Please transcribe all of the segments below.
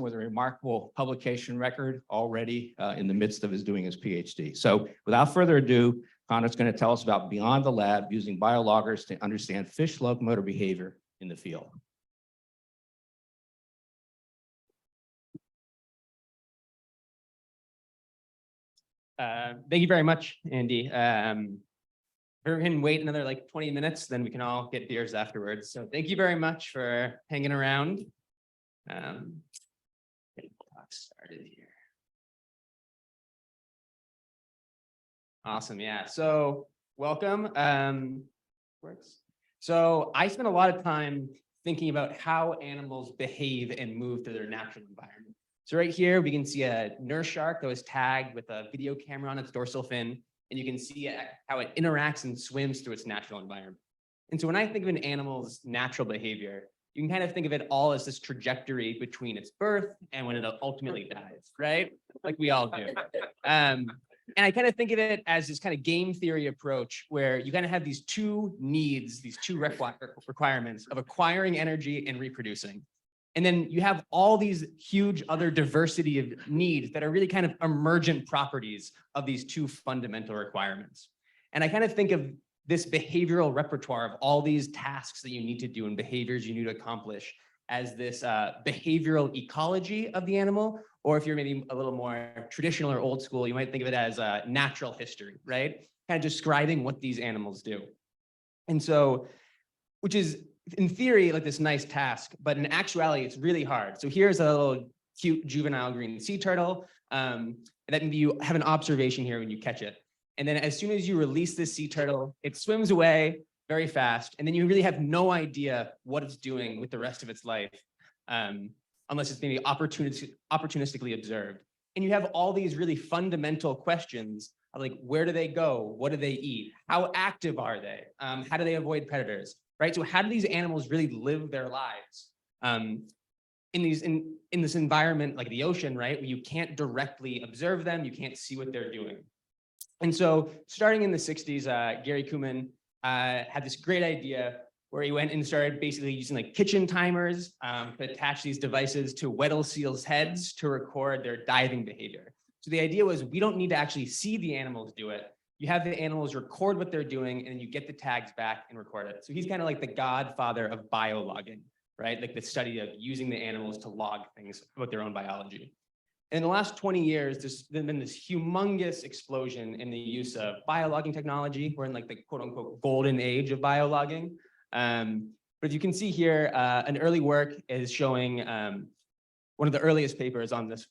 with a remarkable publication record already in the midst of his doing his PhD. So without further ado, Connor's going to tell us about Beyond the Lab using biologgers to understand fish locomotor behavior in the field. Thank you very much, Andy. We can wait another like 20 minutes, then we can all get beers afterwards. So thank you very much for hanging around. Get the talk started here. Awesome, yeah. So welcome. Works. So I spent a lot of time thinking about how animals behave and move through their natural environment. So right here, we can see a nurse shark that was tagged with a video camera on its dorsal fin, and you can see how it interacts and swims through its natural environment. And so when I think of an animal's natural behavior, you can kind of think of it all as this trajectory between its birth and when it ultimately dies, right? Like we all do. And I kind of think of it as this kind of game theory approach where you kind of have these two needs, these two requirements of acquiring energy and reproducing. And then you have all these huge other diversity of needs that are really kind of emergent properties of these two fundamental requirements. And I kind of think of this behavioral repertoire of all these tasks that you need to do and behaviors you need to accomplish as this behavioral ecology of the animal, or if you're maybe a little more traditional or old school, you might think of it as natural history, right? Kind of describing what these animals do. And so, which is in theory like this nice task, but in actuality, it's really hard. So here's a little cute juvenile green sea turtle that maybe you have an observation here when you catch it. And then as soon as you release this sea turtle, it swims away very fast. And then you really have no idea what it's doing with the rest of its life, unless it's maybe opportunistically observed. And you have all these really fundamental questions of like, where do they go? What do they eat? How active are they? How do they avoid predators? Right? So how do these animals really live their lives in this environment like the ocean, right? Where you can't directly observe them, you can't see what they're doing. And so starting in the 60s, Gary Kuhlman had this great idea where he went and started basically using like kitchen timers to attach these devices to Weddell seals' heads to record their diving behavior. So the idea was we don't need to actually see the animals do it. You have the animals record what they're doing and you get the tags back and record it. So he's kind of like the godfather of biologging, right? Like the study of using the animals to log things about their own biology. And in the last 20 years, there's been this humongous explosion in the use of biologging technology. We're in like the quote unquote golden age of biologging. But if you can see here, an early work is showing one of the earliest papers on this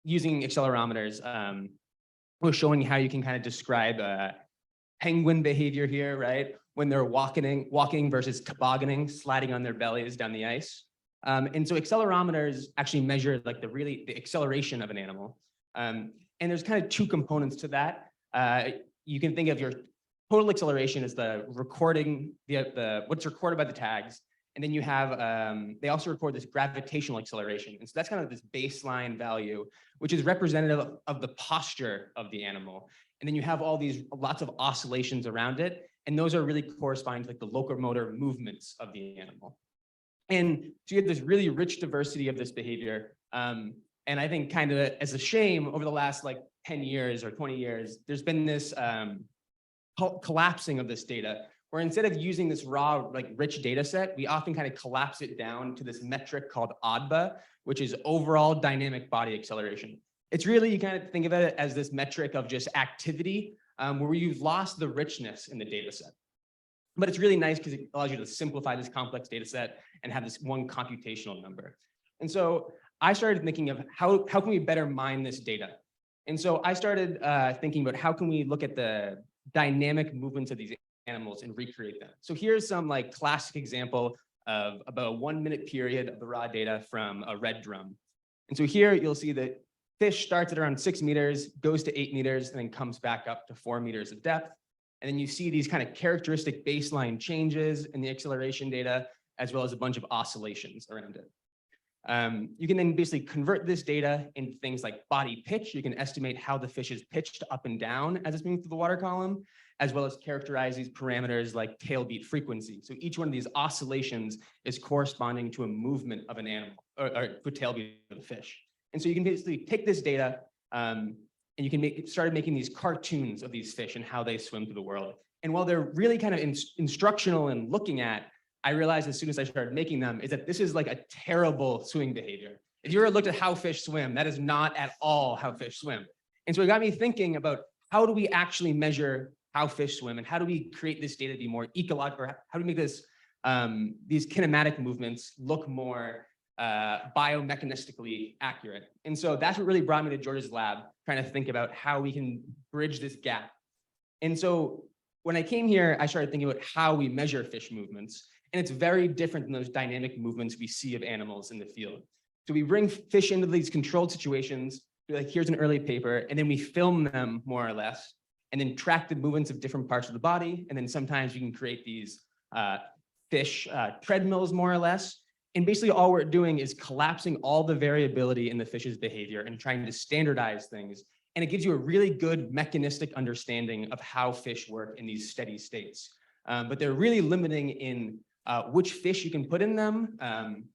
using accelerometers was showing how you can kind of describe penguin behavior here, right? When they're walking versus tobogganing, sliding on their bellies down the ice. And so accelerometers actually measure like the acceleration of an animal. And there's kind of two components to that. You can think of your total acceleration as the recording, what's recorded by the tags. And then you have, they also record this gravitational acceleration. And so that's kind of this baseline value, which is representative of the posture of the animal. And then you have all these lots of oscillations around it. And those are really corresponding to like the locomotor movements of the animal. And so you get this really rich diversity of this behavior. And I think kind of as a shame over the last like 10 years or 20 years, there's been this collapsing of this data, where instead of using this raw, like rich data set, we often kind of collapse it down to this metric called ODBA, which is overall dynamic body acceleration. It's really, you kind of think of it as this metric of just activity, where you've lost the richness in the data set. But it's really nice because it allows you to simplify this complex data set and have this one computational number. And so I started thinking of how can we better mine this data? And so I started thinking about how can we look at the dynamic movements of these animals and recreate them. So here's some like classic example of about a 1 minute period of the raw data from a red drum. And so here you'll see that fish starts at around 6 meters, goes to 8 meters, and then comes back up to 4 meters of depth. And then you see these kind of characteristic baseline changes in the acceleration data, as well as a bunch of oscillations around it. You can then basically convert this data into things like body pitch. You can estimate how the fish is pitched up and down as it's moving through the water column, as well as characterize these parameters like tail beat frequency. So each one of these oscillations is corresponding to a movement of an animal or to a tail beat of a fish. And so you can basically take this data and you can start making these cartoons of these fish and how they swim through the world. And while they're really kind of instructional and looking at, I realized as soon as I started making them is that this is like a terrible swimming behavior. If you ever looked at how fish swim, that is not at all how fish swim. And so it got me thinking about how do we actually measure how fish swim and how do we create this data to be more ecological, or how do we make this these kinematic movements look more biomechanistically accurate. And so that's what really brought me to George's lab, trying to think about how we can bridge this gap. And so when I came here, I started thinking about how we measure fish movements. And it's very different than those dynamic movements we see of animals in the field. So we bring fish into these controlled situations, like here's an early paper, and then we film them more or less, and then track the movements of different parts of the body. And then sometimes we can create these fish treadmills more or less. And basically all we're doing is collapsing all the variability in the fish's behavior and trying to standardize things. And it gives you a really good mechanistic understanding of how fish work in these steady states. But they're really limiting in which fish you can put in them,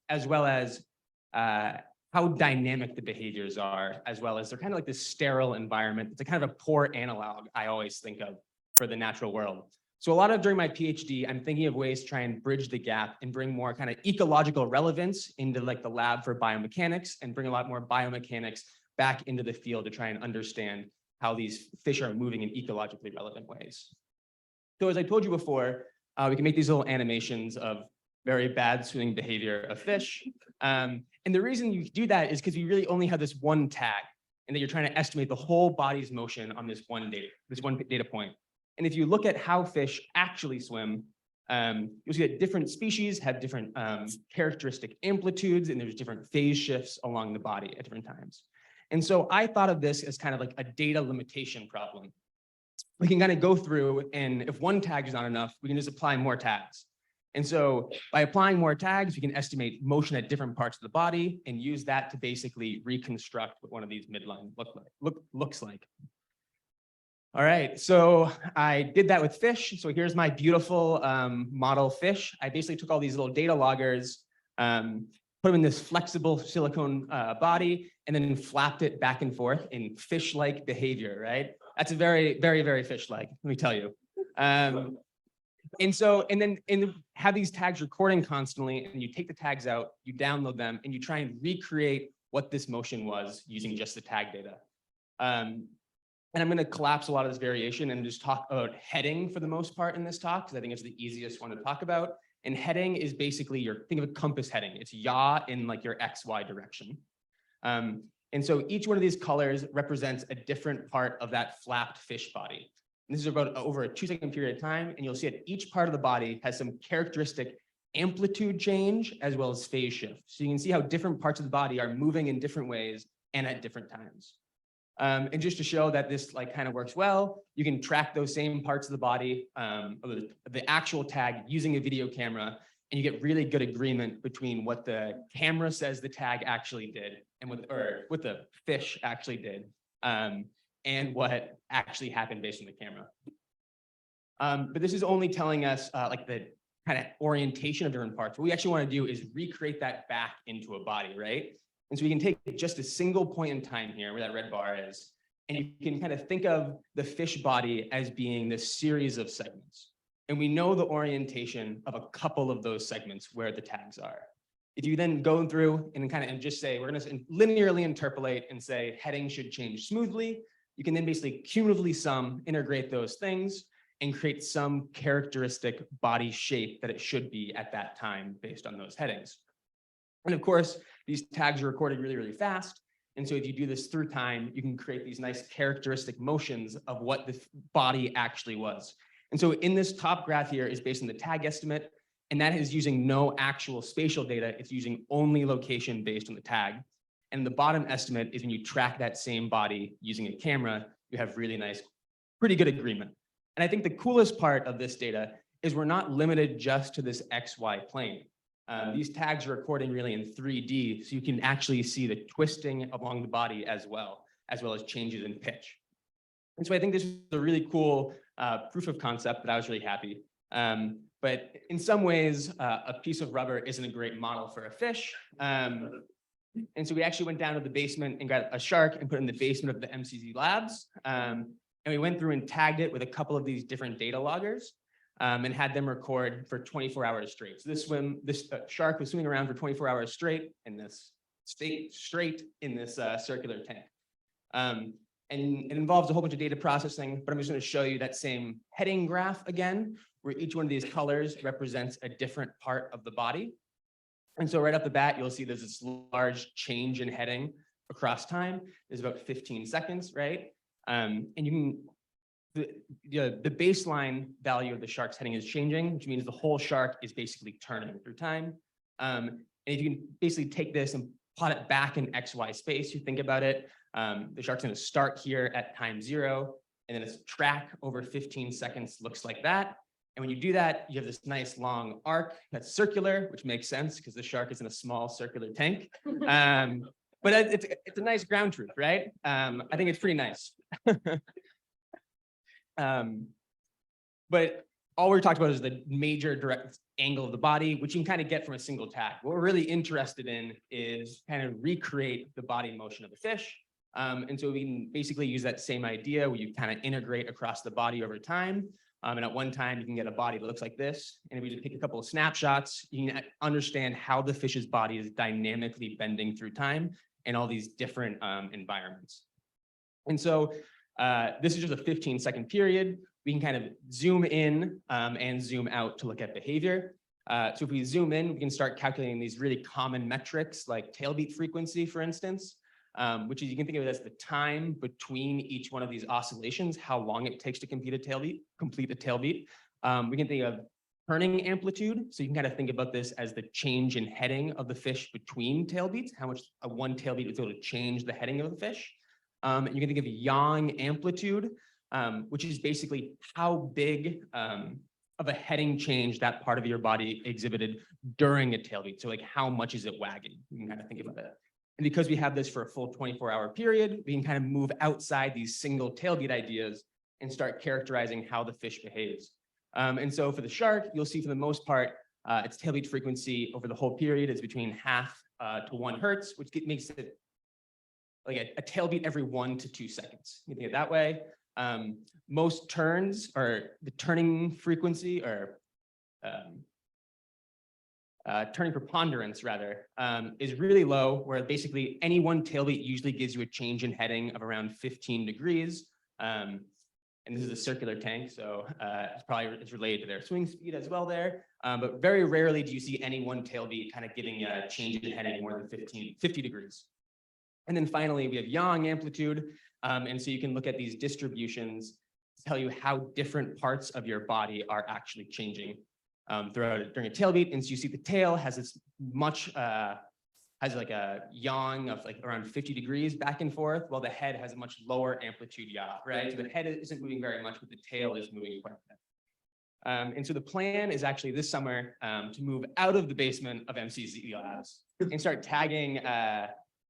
as well as how dynamic the behaviors are, as well as they're kind of like this sterile environment. It's a kind of a poor analog I always think of for the natural world. So a lot of during my PhD, I'm thinking of ways to try and bridge the gap and bring more kind of ecological relevance into like the lab for biomechanics and bring a lot more biomechanics back into the field to try and understand how these fish are moving in ecologically relevant ways. So as I told you before, we can make these little animations of very bad swimming behavior of fish. And the reason you do that is because you really only have this one tag and that you're trying to estimate the whole body's motion on this one data point. And if you look at how fish actually swim, you'll see that different species have different characteristic amplitudes and there's different phase shifts along the body at different times. And so I thought of this as kind of like a data limitation problem. We can kind of go through and if one tag is not enough, we can just apply more tags. And so by applying more tags, we can estimate motion at different parts of the body and use that to basically reconstruct what one of these midline looks like. All right, so I did that with fish. So here's my beautiful model fish. I basically took all these little data loggers, put them in this flexible silicone body, and then flapped it back and forth in fish-like behavior, right? That's a very, very, very fish-like, let me tell you. And then have these tags recording constantly, and you take the tags out, you download them, and you try and recreate what this motion was using just the tag data. And I'm going to collapse a lot of this variation and just talk about heading for the most part in this talk, because I think it's the easiest one to talk about. And heading is basically think of a compass heading. It's yaw in like your XY direction. And so each one of these colors represents a different part of that flapped fish body. And this is about over a 2-second period of time. And you'll see that each part of the body has some characteristic amplitude change as well as phase shift. So you can see how different parts of the body are moving in different ways and at different times. And just to show that this like kind of works well, you can track those same parts of the body, the actual tag using a video camera, and you get really good agreement between what the camera says the tag actually did and what the fish actually did, and what actually happened based on the camera. But this is only telling us like the kind of orientation of different parts. What we actually want to do is recreate that back into a body, right? And so we can take just a single point in time here where that red bar is, and you can kind of think of the fish body as being this series of segments. And we know the orientation of a couple of those segments where the tags are. If you then go through and just say, we're going to linearly interpolate and say heading should change smoothly, you can then basically cumulatively integrate those things and create some characteristic body shape that it should be at that time based on those headings. And of course, these tags are recorded really, really fast. And so if you do this through time, you can create these nice characteristic motions of what the body actually was. And so in this top graph here is based on the tag estimate, and that is using no actual spatial data. It's using only location based on the tag. And the bottom estimate is when you track that same body using a camera, you have really nice, pretty good agreement. And I think the coolest part of this data is we're not limited just to this XY plane. These tags are recording really in 3D, so you can actually see the twisting along the body as well as changes in pitch. And so I think this is a really cool proof of concept that I was really happy. But in some ways, a piece of rubber isn't a great model for a fish. And so we actually went down to the basement and got a shark and put it in the basement of the MCZ labs. And we went through and tagged it with a couple of these different data loggers and had them record for 24 hours straight. So this shark was swimming around for 24 hours straight in this straight in this circular tank. And it involves a whole bunch of data processing, but I'm just going to show you that same heading graph again, where each one of these colors represents a different part of the body. And so right off the bat, you'll see there's this large change in heading across time. There's about 15 seconds, right? And you can, the baseline value of the shark's heading is changing, which means the whole shark is basically turning through time. And if you can basically take this and plot it back in XY space, you think about it, the shark's going to start here at time 0, and then its track over 15 seconds looks like that. And when you do that, you have this nice long arc that's circular, which makes sense because the shark is in a small circular tank. But it's a nice ground truth, right? I think it's pretty nice. But all we're talking about is the major direct angle of the body, which you can kind of get from a single tag. What we're really interested in is kind of recreate the body motion of the fish. And so we can basically use that same idea where you kind of integrate across the body over time. And at one time, you can get a body that looks like this. And if we just take a couple of snapshots, you can understand how the fish's body is dynamically bending through time in all these different environments. And so this is just a 15-second period. We can kind of zoom in and zoom out to look at behavior. So if we zoom in, we can start calculating these really common metrics like tailbeat frequency, for instance. Which is, you can think of it as the time between each one of these oscillations, how long it takes to complete a tailbeat. We can think of turning amplitude. So you can kind of think about this as the change in heading of the fish between tailbeats, how much one tailbeat is able to change the heading of the fish. And you can think of yaw amplitude, which is basically how big of a heading change that part of your body exhibited during a tailbeat. So like how much is it wagging? You can kind of think about that. And because we have this for a full 24-hour period, we can kind of move outside these single tailbeat ideas and start characterizing how the fish behaves. And so for the shark, you'll see for the most part, its tailbeat frequency over the whole period is between 0.5 to 1 hertz, which makes it like a tailbeat every 1 to 2 seconds. You think it that way. Most turns, or the turning frequency, or turning preponderance rather, is really low, where basically any one tailbeat usually gives you a change in heading of around 15 degrees. And this is a circular tank, so it's related to their swing speed as well there. But very rarely do you see any one tailbeat kind of giving a change in heading more than 50 degrees. And then finally, we have yaw amplitude. And so you can look at these distributions to tell you how different parts of your body are actually changing during a tailbeat. And so you see the tail has this has like a yaw of like around 50 degrees back and forth, while the head has a much lower amplitude yaw, right? So the head isn't moving very much, but the tail is moving quite a bit. And so the plan is actually this summer to move out of the basement of MCZ labs and start tagging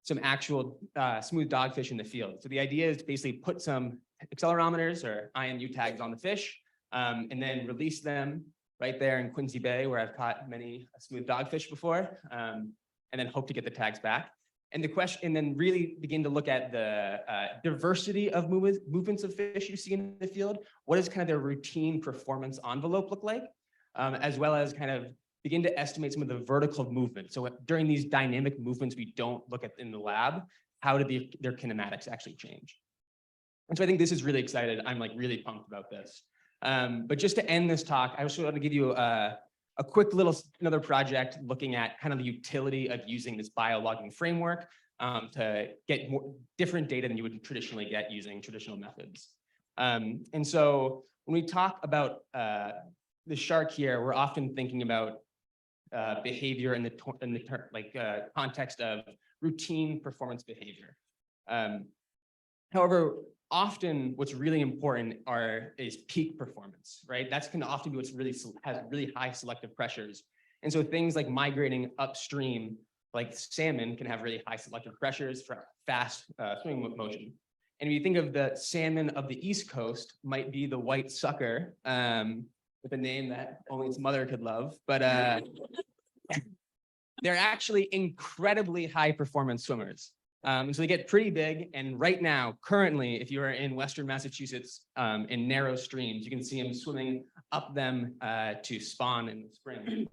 some actual smooth dogfish in the field. So the idea is to basically put some accelerometers or IMU tags on the fish and then release them right there in Quincy Bay, where I've caught many smooth dogfish before, and then hope to get the tags back. And the question, and then really begin to look at the diversity of movements of fish you see in the field. What does kind of their routine performance envelope look like? As well as kind of begin to estimate some of the vertical movement. So during these dynamic movements we don't look at in the lab, how do their kinematics actually change? And so I think this is really excited. I'm like really pumped about this. But just to end this talk, I also want to give you a quick another project looking at kind of the utility of using this biologging framework to get more different data than you would traditionally get using traditional methods. And so when we talk about the shark here, we're often thinking about behavior in the context of routine performance behavior. However, often what's really important is peak performance, right? That's can often be what's has really high selective pressures. And so things like migrating upstream, like salmon, can have really high selective pressures for fast swimming motion. And if you think of the salmon of the East Coast, might be the white sucker, with a name that only its mother could love. But they're actually incredibly high performance swimmers. So they get pretty big. And right now, currently, if you are in Western Massachusetts in narrow streams, you can see them swimming up them to spawn in the spring.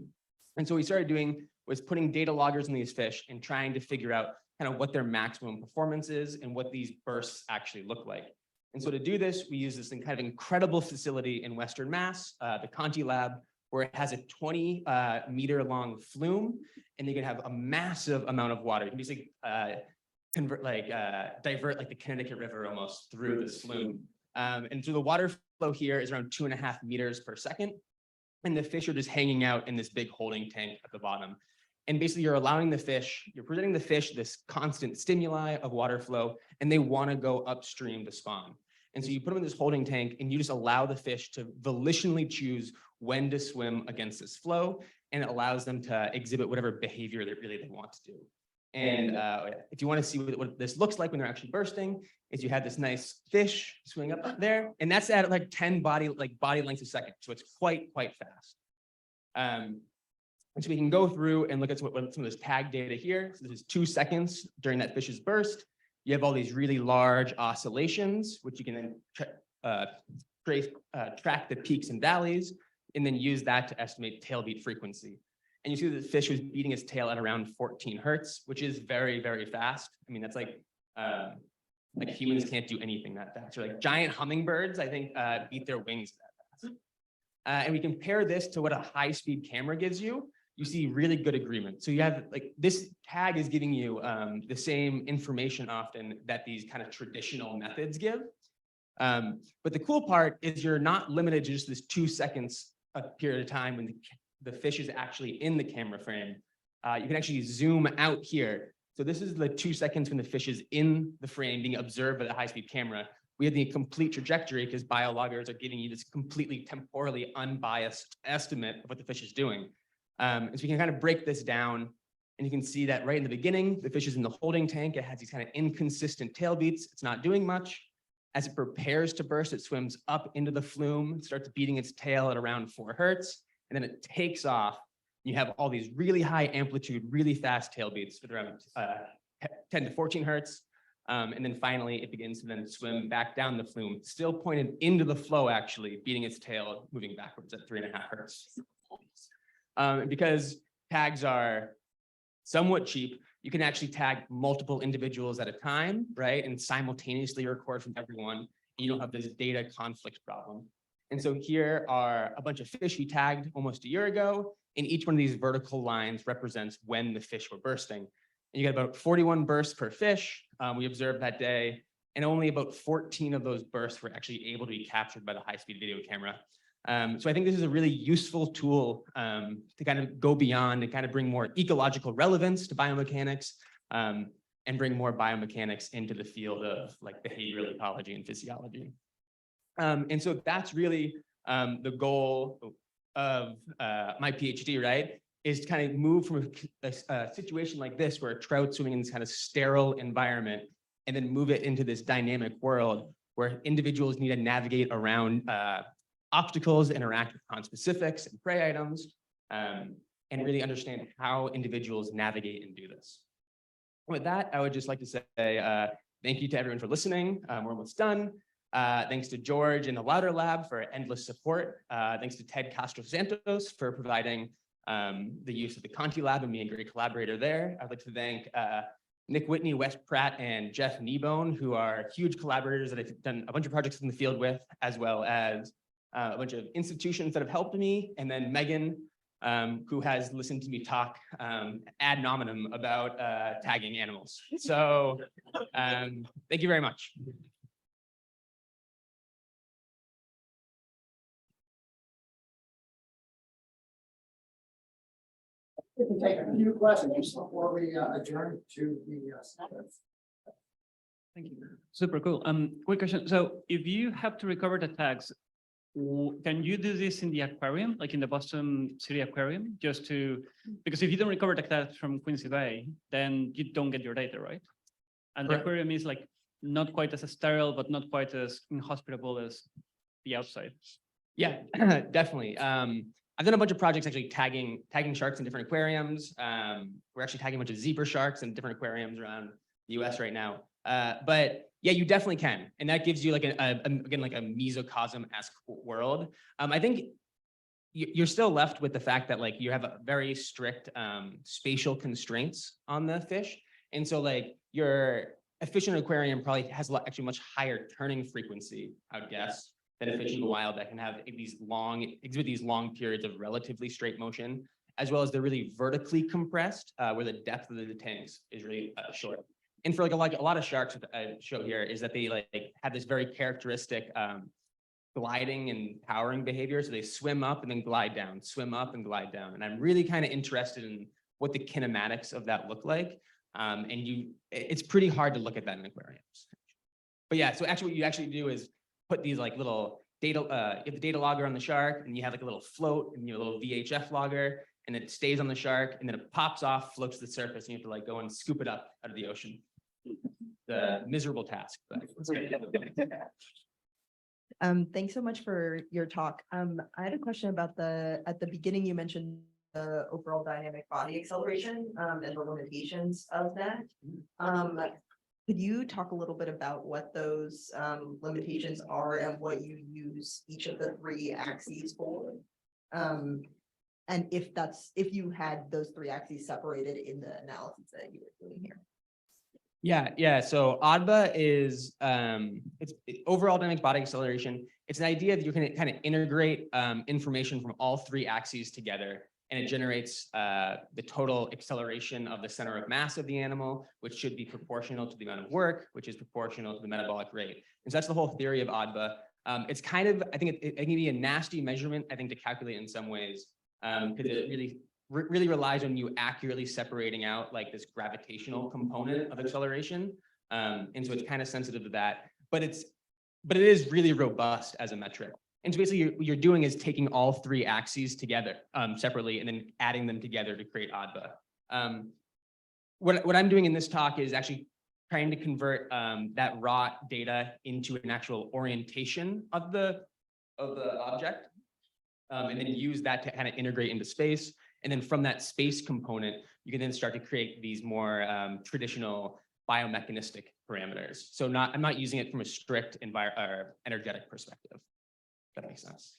And so what we started doing was putting data loggers in these fish and trying to figure out kind of what their maximum performance is and what these bursts actually look like. And so to do this, we use this kind of incredible facility in Western Mass, the Conti Lab, where it has a 20-meter long flume, and they can have a massive amount of water. You can basically divert like the Connecticut River almost through this flume. And so the water flow here is around 2.5 meters per second. And the fish are just hanging out in this big holding tank at the bottom. And basically you're allowing the fish, you're presenting the fish this constant stimuli of water flow, and they want to go upstream to spawn. And so you put them in this holding tank and you just allow the fish to volitionally choose when to swim against this flow, and it allows them to exhibit whatever behavior they want to do. And if you want to see what this looks like when they're actually bursting, is you have this nice fish swimming up there, and that's at like 10 body lengths a second. So it's quite fast. And so we can go through and look at some of this tag data here. So this is 2 seconds during that fish's burst. You have all these really large oscillations, which you can then track the peaks and valleys, and then use that to estimate tail beat frequency. And you see that the fish was beating its tail at around 14 hertz, which is very fast. I mean, that's like humans can't do anything that fast. Or like giant hummingbirds, I think, beat their wings that fast. And we compare this to what a high-speed camera gives you. You see really good agreement. So you have like this tag is giving you the same information often that these kind of traditional methods give. But the cool part is you're not limited to just this 2 seconds a period of time when the fish is actually in the camera frame. You can actually zoom out here. So this is the 2 seconds when the fish is in the frame being observed by the high-speed camera. We have the complete trajectory because biologgers are giving you this completely temporally unbiased estimate of what the fish is doing. And so you can kind of break this down, and you can see that right in the beginning, the fish is in the holding tank. It has these kind of inconsistent tail beats. It's not doing much. As it prepares to burst, it swims up into the flume, starts beating its tail at around 4 hertz, and then it takes off. You have all these really high amplitude, really fast tail beats at around 10 to 14 hertz. And then finally, it begins to then swim back down the flume, still pointed into the flow, actually, beating its tail, moving backwards at 3.5 hertz. Because tags are somewhat cheap, you can actually tag multiple individuals at a time, right? And simultaneously record from everyone. You don't have this data conflict problem. And so here are a bunch of fish we tagged almost a year ago. And each one of these vertical lines represents when the fish were bursting. And you get about 41 bursts per fish we observed that day. And only about 14 of those bursts were actually able to be captured by the high-speed video camera. So I think this is a really useful tool to kind of go beyond and kind of bring more ecological relevance to biomechanics and bring more biomechanics into the field of like behavioral ecology and physiology. And so that's really the goal of my PhD, right? Is to kind of move from a situation like this where a trout swimming in this kind of sterile environment and then move it into this dynamic world where individuals need to navigate around obstacles, interact with conspecifics and prey items, and really understand how individuals navigate and do this. With that, I would just like to say thank you to everyone for listening. We're almost done. Thanks to George and the Louder Lab for endless support. Thanks to Ted Castro-Santos for providing the use of the Conti Lab and being a great collaborator there. I'd like to thank Nick Whitney, Wes Pratt, and Jeff Kneebone, who are huge collaborators that I've done a bunch of projects in the field with, as well as a bunch of institutions that have helped me, and then Megan, who has listened to me talk ad nominem about tagging animals. So thank you very much. We can take a few questions before we adjourn to the standards. Thank you. Super cool. Quick question. So if you have to recover the tags, can you do this in the aquarium, like in the Boston City Aquarium, just to, because if you don't recover the tags from Quincy Bay, then you don't get your data, right? And the aquarium is like not quite as sterile, but not quite as inhospitable as the outside. Yeah, definitely. I've done a bunch of projects actually tagging sharks in different aquariums. We're actually tagging a bunch of zebra sharks in different aquariums around the US right now. But yeah, you definitely can. And that gives you like again, like a mesocosm-esque world. I think you're still left with the fact that like you have a very strict spatial constraints on the fish. And so like your efficient aquarium probably has actually much higher turning frequency, I would guess, than a fish in the wild that can have exhibit these long periods of relatively straight motion, as well as they're really vertically compressed, where the depth of the tanks is really short. And for like a lot of sharks that I show here is that they like have this very characteristic gliding and powering behavior. So they swim up and then glide down, swim up and glide down. And I'm really kind of interested in what the kinematics of that look like. It's pretty hard to look at that in aquariums. But yeah, so actually what you actually do is put these like little data, you have the data logger on the shark, and you have like a little float and you have a little VHF logger, and it stays on the shark, and then it pops off, floats to the surface, and you have to like go and scoop it up out of the ocean. The miserable task. But Thanks so much for your talk. I had a question about at the beginning, you mentioned the overall dynamic body acceleration and the limitations of that. Could you talk a little bit about what those limitations are and what you use each of the three axes for? And if you had those three axes separated in the analysis that you were doing here. Yeah. So ADBA is it's overall dynamic body acceleration. It's an idea that you can kind of integrate information from all three axes together, and it generates the total acceleration of the center of mass of the animal, which should be proportional to the amount of work, which is proportional to the metabolic rate. And so that's the whole theory of ADBA. It's kind of, I think it can be a nasty measurement, I think, to calculate in some ways, because it really relies on you accurately separating out like this gravitational component of acceleration. And so it's kind of sensitive to that, but it is really robust as a metric. And so basically what you're doing is taking all three axes together separately and then adding them together to create ADBA. What I'm doing in this talk is actually trying to convert that raw data into an actual orientation of the object, and then use that to kind of integrate into space. And then from that space component, you can then start to create these more traditional biomechanistic parameters. So I'm not using it from a strict energetic perspective. If that makes sense.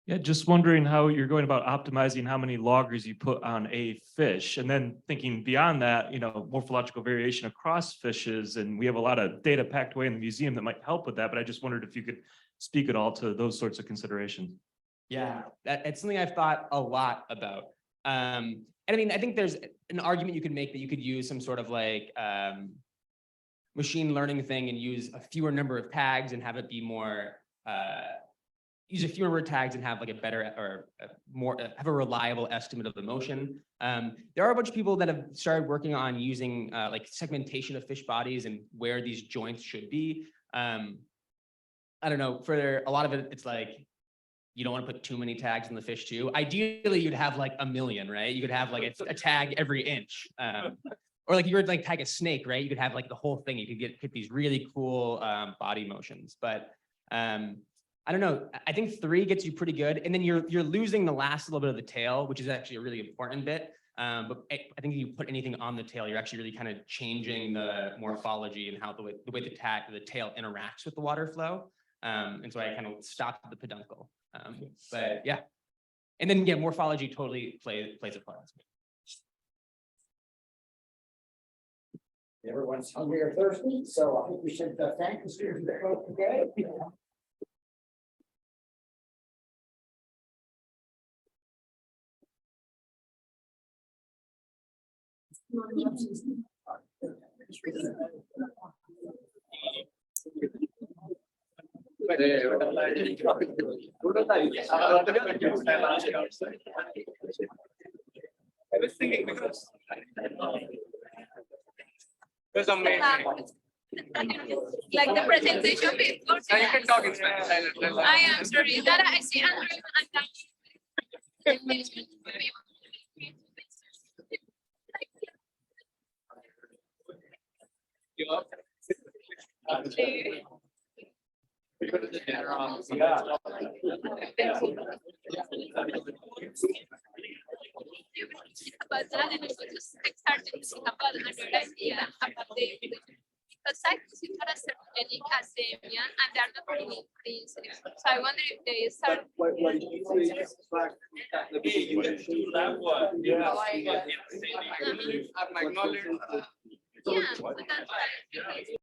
Yeah, just wondering how you're going about optimizing how many loggers you put on a fish, and then thinking beyond that, morphological variation across fishes, and we have a lot of data packed away in the museum that might help with that, but I just wondered if you could speak at all to those sorts of considerations. Yeah, it's something I've thought a lot about. And I mean, I think there's an argument you could make that you could use some sort of like machine learning thing and use a fewer number of tags and have it be more, use a fewer number of tags and have like a better or have a reliable estimate of the motion. There are a bunch of people that have started working on using like segmentation of fish bodies and where these joints should be. I don't know, for a lot of it, it's like, you don't want to put too many tags in the fish too. Ideally, you'd have like 1 million, right? You could have like a tag every inch. Or like you were like tag a snake, right? You could have like the whole thing. You could get these really cool body motions. But I don't know. I think 3 gets you pretty good. And then you're losing the last little bit of the tail, which is actually a really important bit. But I think if you put anything on the tail, you're actually really kind of changing the morphology and how the way the tail interacts with the water flow. And so I kind of stopped at the peduncle. But yeah, and then yeah, morphology totally plays a part. Everyone's hungry or thirsty, so I think we should thank the students that spoke today. It's amazing. Like the presentation before. So you can talk in Spanish. I am sorry that I see Andrew and About that, and I was just started to think about another idea about the evolution. Because scientists are strategic academia and they are not really increasing. So I wonder if they start. Yeah, so that's why.